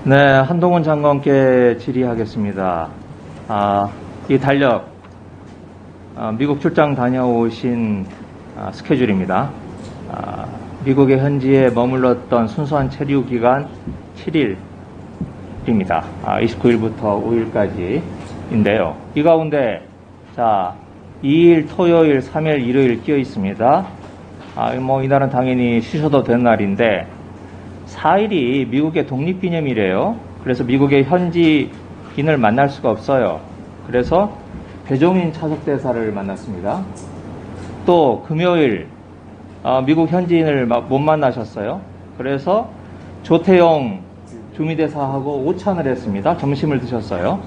네, 한동훈 장관께 질의하겠습니다. 이 달력, 미국 출장 다녀오신 스케줄입니다. 미국의 현지에 머물렀던 순수한 체류 기간 7일입니다. 29일부터 5일까지인데요. 이 가운데 2일 토요일, 3일 일요일 끼어 있습니다. 이날은 당연히 쉬셔도 되는 날인데 4일이 미국의 독립기념일이에요. 그래서 미국의 현지인을 만날 수가 없어요. 그래서 배종인 차석대사를 만났습니다. 또 금요일 미국 현지인을 못 만나셨어요. 그래서 조태영 주미대사하고 오찬을 했습니다. 점심을 드셨어요.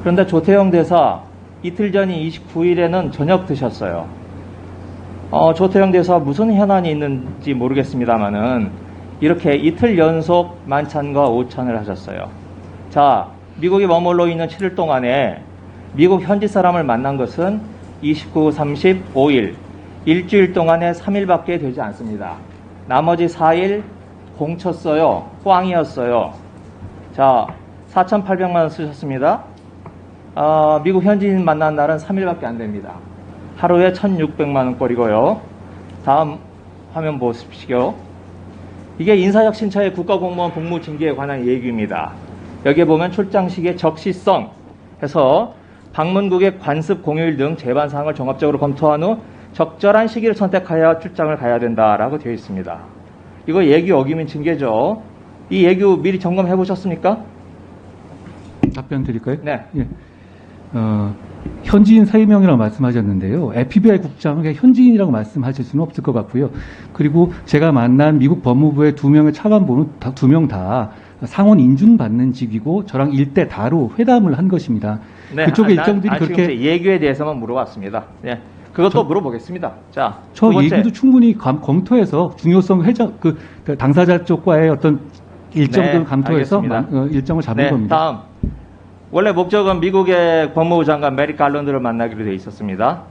그런데 조태영 대사 이틀 전인 29일에는 저녁 드셨어요. 조태영 대사 무슨 현안이 있는지 모르겠습니다만은 이렇게 이틀 연속 만찬과 오찬을 하셨어요. 미국에 머물러 있는 7일 동안에 미국 현지 사람을 만난 것은 29, 30, 5일, 일주일 동안에 3일밖에 되지 않습니다. 나머지 4일 공쳤어요. 꽝이었어요. 4,800만 원 쓰셨습니다. 미국 현지인 만난 날은 3일밖에 안 됩니다. 하루에 1,600만 원꼴이고요. 다음 화면 보십시오. 이게 인사적 신차의 국가공무원 복무 징계에 관한 얘기입니다. 여기에 보면 출장 시기의 적시성 해서 방문국의 관습 공휴일 등 제반 사항을 종합적으로 검토한 후 적절한 시기를 선택하여 출장을 가야 된다라고 되어 있습니다. 이거 예규 어기면 징계죠. 이 예규 미리 점검해 보셨습니까? 답변 드릴까요? 네. 예. 현지인 3명이라고 말씀하셨는데요. FBI 국장을 현지인이라고 말씀하실 수는 없을 것 같고요. 그리고 제가 만난 미국 법무부의 2명의 차관보는 2명 다 상원 인준받는 직이고 저랑 일대 다로 회담을 한 것입니다. 네, 그쪽의 일정들이 그렇게 지금 예규에 대해서만 물어봤습니다. 네. 그것도 물어보겠습니다. 저 얘기도 충분히 검토해서 중요성 당사자 쪽과의 어떤 일정들을 감토해서 일정을 잡은 겁니다. 다음. 원래 목적은 미국의 법무부 장관 메릭 갈런드를 만나기로 되어 있었습니다.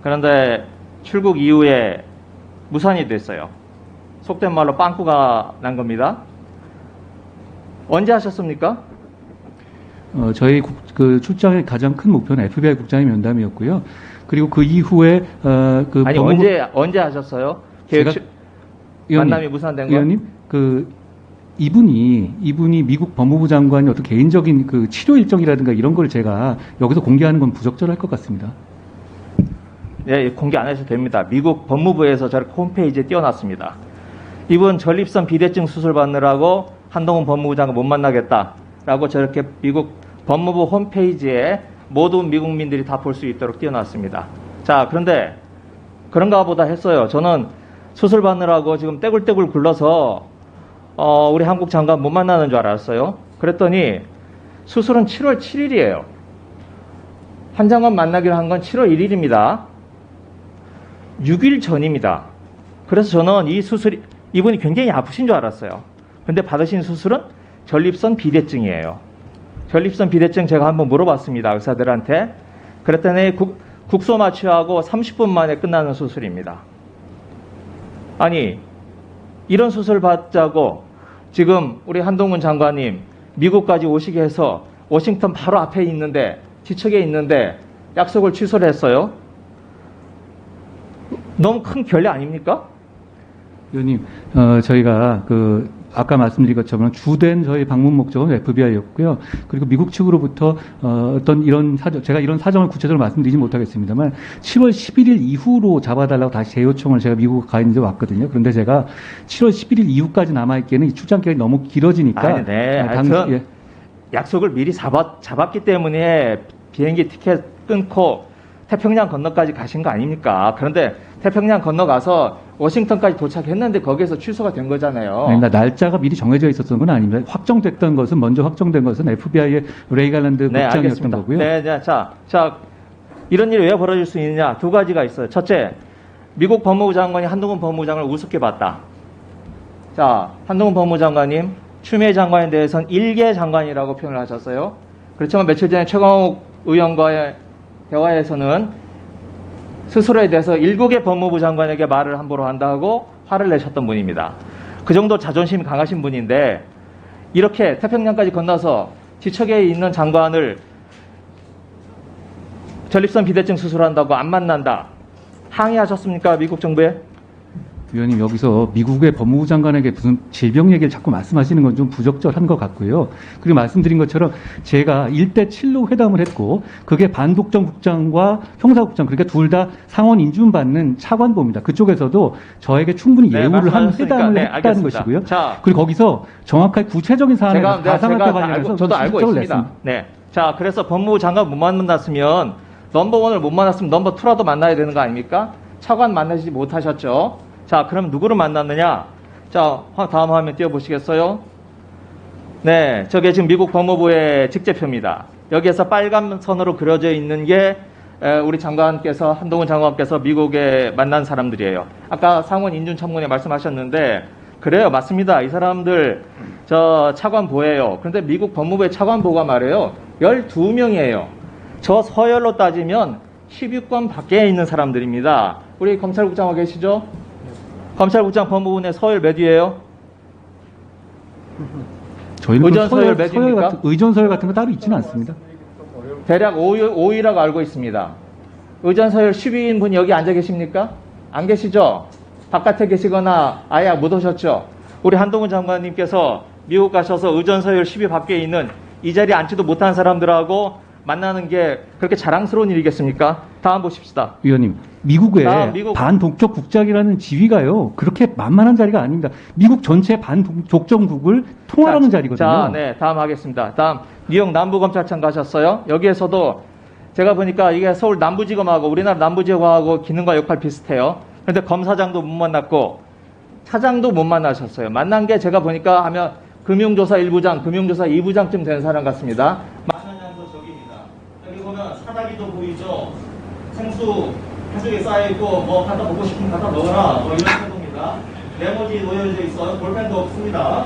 그런데 출국 이후에 무산이 됐어요. 속된 말로 빵꾸가 난 겁니다. 언제 하셨습니까? 저희 출장의 가장 큰 목표는 FBI 국장의 면담이었고요. 그리고 그 이후에 언제 하셨어요? 만남이 무산된 거? 의원님, 이분이 미국 법무부 장관의 어떤 개인적인 치료 일정이라든가 이런 걸 제가 여기서 공개하는 건 부적절할 것 같습니다. 네, 공개 안 하셔도 됩니다. 미국 법무부에서 저렇게 홈페이지에 띄워놨습니다. 이분 전립선 비대증 수술 받느라고 한동훈 법무부 장관 못 만나겠다라고 저렇게 미국 법무부 홈페이지에 모든 미국민들이 다 볼 수 있도록 띄워놨습니다. 그런데 그런가 보다 했어요. 저는 수술 받느라고 지금 떼굴떼굴 굴러서 우리 한국 장관 못 만나는 줄 알았어요. 그랬더니 수술은 7월 7일이에요. 한 장관 만나기로 한 건 7월 1일입니다. 6일 전입니다. 그래서 저는 이분이 굉장히 아프신 줄 알았어요. 근데 받으신 수술은 전립선 비대증이에요. 전립선 비대증 제가 한번 물어봤습니다. 의사들한테. 그랬더니 국소 마취하고 30분 만에 끝나는 수술입니다. 아니, 이런 수술 받자고 지금 우리 한동훈 장관님 미국까지 오시게 해서 워싱턴 바로 앞에 있는데 지척에 있는데 약속을 취소를 했어요. 너무 큰 결례 아닙니까? 의원님, 저희가 아까 말씀드린 것처럼 주된 저희 방문 목적은 FBI였고요. 그리고 미국 측으로부터 어떤 이런 제가 이런 사정을 구체적으로 말씀드리지 못하겠습니다만 7월 11일 이후로 잡아달라고 다시 재요청을 제가 미국 가 있는데 왔거든요. 그런데 제가 7월 11일 이후까지 남아있기에는 이 출장 기간이 너무 길어지니까 약속을 미리 잡았기 때문에 비행기 티켓 끊고 태평양 건너까지 가신 거 아닙니까? 그런데 태평양 건너가서 워싱턴까지 도착했는데 거기에서 취소가 된 거잖아요. 아니, 날짜가 미리 정해져 있었던 건 아닙니다. 먼저 확정된 것은 FBI의 레이 갈란드 국장이었던 거고요. 이런 일이 왜 벌어질 수 있느냐? 두 가지가 있어요. 첫째, 미국 법무부 장관이 한동훈 법무부 장관을 우습게 봤다. 한동훈 법무부 장관님, 추미애 장관에 대해서는 일개 장관이라고 표현을 하셨어요. 그렇지만 며칠 전에 최강욱 의원과의 대화에서는 스스로에 대해서 일국의 법무부 장관에게 말을 함부로 한다고 화를 내셨던 분입니다. 그 정도 자존심이 강하신 분인데 이렇게 태평양까지 건너서 지척에 있는 장관을 전립선 비대증 수술한다고 안 만난다. 항의하셨습니까? 미국 정부에? 위원님, 여기서 미국의 법무부 장관에게 무슨 질병 얘기를 자꾸 말씀하시는 건 좀 부적절한 것 같고요. 그리고 말씀드린 것처럼 제가 1대7로 회담을 했고 그게 반독점 국장과 형사국장, 그러니까 둘 다 상원 인준받는 차관보입니다. 그쪽에서도 저에게 충분히 네, 예우를 한 말씀하셨으니까. 회담을 네, 했다는 알겠습니다. 것이고요. 자, 그리고 거기서 정확하게 구체적인 사안에 대해서 가상화폐 관련해서 저도 알고 지적을 있습니다. 냈습니다. 네. 자, 그래서 법무부 장관 못 만났으면 넘버 1을 못 만났으면 넘버 2라도 만나야 되는 거 아닙니까? 차관 만나지 못하셨죠. 자, 그럼 누구를 만났느냐? 자, 다음 화면 띄워보시겠어요? 네, 저게 지금 미국 법무부의 직제표입니다. 여기에서 빨간 선으로 그려져 있는 게 우리 장관께서, 한동훈 장관께서 미국에 만난 사람들이에요. 아까 상원 인준청문회 말씀하셨는데, 그래요, 맞습니다. 이 사람들 저 차관보예요. 그런데 미국 법무부의 차관보가 말이에요, 12명이에요. 저 서열로 따지면 10위권 밖에 있는 사람들입니다. 우리 검찰국장 와 계시죠? 검찰국장 법무부 내 서열 몇 위예요? 저희는 의전 서열 몇 위입니까? 의전 서열 같은 거 따로 있지는 않습니다. 대략 5위라고 알고 있습니다. 의전 서열 10위인 분이 여기 앉아 계십니까? 안 계시죠? 바깥에 계시거나 아예 못 오셨죠? 우리 한동훈 장관님께서 미국 가셔서 의전 서열 10위 밖에 있는 이 자리에 앉지도 못한 사람들하고 만나는 게 그렇게 자랑스러운 일이겠습니까? 다음 보십시다. 위원님, 미국의 반독점 국장이라는 지위가요, 그렇게 만만한 자리가 아닙니다. 미국 전체 반독점국을 통할하는 자리거든요. 자, 네, 다음 하겠습니다. 다음, 뉴욕 남부검찰청 가셨어요? 여기에서도 제가 보니까 이게 서울 남부지검하고 우리나라 남부지검하고 기능과 역할 비슷해요. 그런데 검사장도 못 만났고 차장도 못 만나셨어요. 만난 게 제가 보니까 하면 금융조사 1부장, 금융조사 2부장쯤 되는 사람 같습니다. 마천장도 저기입니다. 여기 보면 사다리도 보이죠? 생수 가죽에 쌓여있고 뭐 갖다 먹고 싶으면 갖다 먹어라, 뭐 이런 태도입니다. 메모지 놓여져 있어요. 볼펜도 없습니다.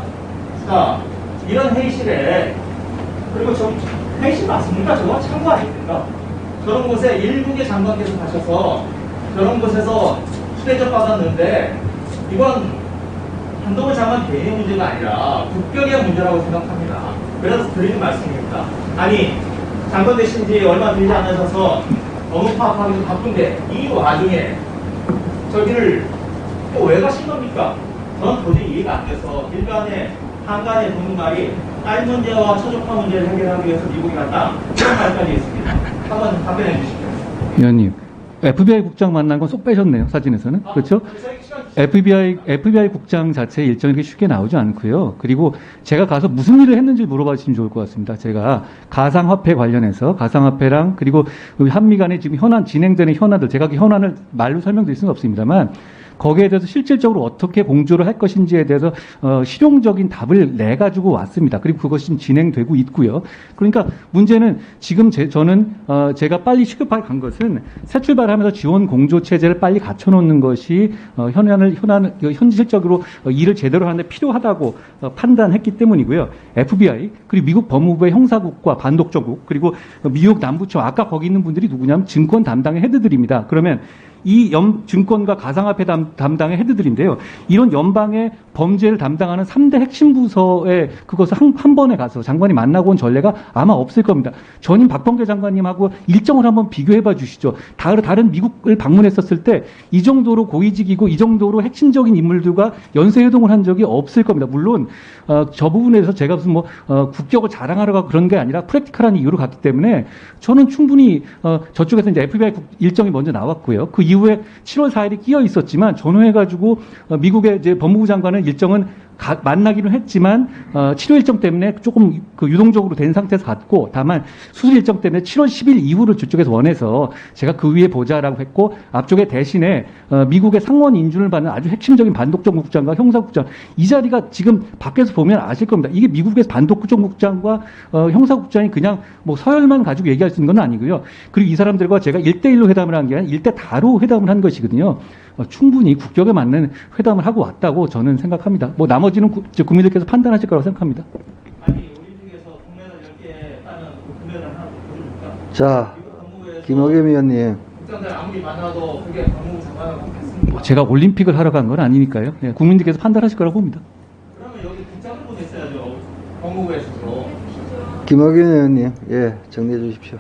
자, 이런 회의실에, 그리고 저 회의실 맞습니까? 저거 창고 아닙니까? 저런 곳에 일국의 장관께서 가셔서 저런 곳에서 휴대전 받았는데, 이건 한동훈 장관 개인의 문제가 아니라 국격의 문제라고 생각합니다. 그래서 드리는 말씀입니다. 아니, 장관 되신 지 얼마 되지 않으셔서 업무 파악하기도 바쁜데 이 와중에 저기를 또 왜 가신 겁니까? 저는 도저히 이해가 안 돼서 일간에 한간에 도는 말이 딸 문제와 처족화 문제를 해결하기 위해서 미국에 갔다, 이런 말까지 있습니다. 한번 답변해 주십시오. 위원님, FBI 국장 만난 건 쏙 빼셨네요, 사진에서는. 그렇죠? FBI 국장 자체 일정이 이렇게 쉽게 나오지 않고요. 그리고 제가 가서 무슨 일을 했는지 물어봐 주시면 좋을 것 같습니다. 제가 가상화폐 관련해서, 가상화폐랑 그리고 한미 간에 지금 진행되는 현안들, 제가 그 현안을 말로 설명드릴 수는 없습니다만, 거기에 대해서 실질적으로 어떻게 공조를 할 것인지에 대해서 실용적인 답을 내가지고 왔습니다. 그리고 그것이 지금 진행되고 있고요. 그러니까 문제는 지금 저는 제가 빨리 시급하게 간 것은 새 출발하면서 지원 공조 체제를 빨리 갖춰놓는 것이 현실적으로 일을 제대로 하는 데 필요하다고 판단했기 때문이고요. FBI 그리고 미국 법무부의 형사국과 반독점국 그리고 미국 남부청, 아까 거기 있는 분들이 누구냐면 증권 담당의 헤드들입니다. 그러면 이 증권과 가상화폐 담당의 헤드들인데요. 이런 연방의 범죄를 담당하는 3대 핵심 부서에 그것을 한 번에 가서 장관이 만나고 온 전례가 아마 없을 겁니다. 전임 박범계 장관님하고 일정을 한번 비교해 봐 주시죠. 다른 미국을 방문했었을 때 이 정도로 고위직이고 이 정도로 핵심적인 인물들과 연쇄회동을 한 적이 없을 겁니다. 물론 저 부분에서 제가 무슨 국격을 자랑하러 가고 그런 게 아니라 프랙티컬한 이유로 갔기 때문에 저는 충분히 저쪽에서 이제 FBI 일정이 먼저 나왔고요. 그 이후에 7월 4일이 끼어 있었지만 전후해가지고 미국의 이제 법무부 장관은 일정은 만나기는 했지만 치료 일정 때문에 조금 유동적으로 된 상태에서 갔고, 다만 수술 일정 때문에 7월 10일 이후를 저쪽에서 원해서 제가 그 위에 보자라고 했고, 앞쪽에 대신에 미국의 상원 인준을 받는 아주 핵심적인 반독점 국장과 형사국장, 이 자리가 지금 밖에서 보면 아실 겁니다. 이게 미국의 반독점 국장과 형사국장이 그냥 서열만 가지고 얘기할 수 있는 건 아니고요. 그리고 이 사람들과 제가 1대1로 회담을 한 게 아니라 1대4로 회담을 한 것이거든요. 충분히 국격에 맞는 회담을 하고 왔다고 저는 생각합니다. 나머지는 국민들께서 판단하실 거라고 생각합니다. 아니, 올림픽에서 금메달 10개 따는 금메달 하나 보여줍니까? 자, 김학겸 의원님. 국장들 아무리 만나도 그게 법무부 장관하고 같습니까? 제가 올림픽을 하러 간 건 아니니까요. 네, 국민들께서 판단하실 거라고 봅니다. 그러면 여기 국장을 보냈어야죠. 김학연 의원님, 예, 정리해 주십시오.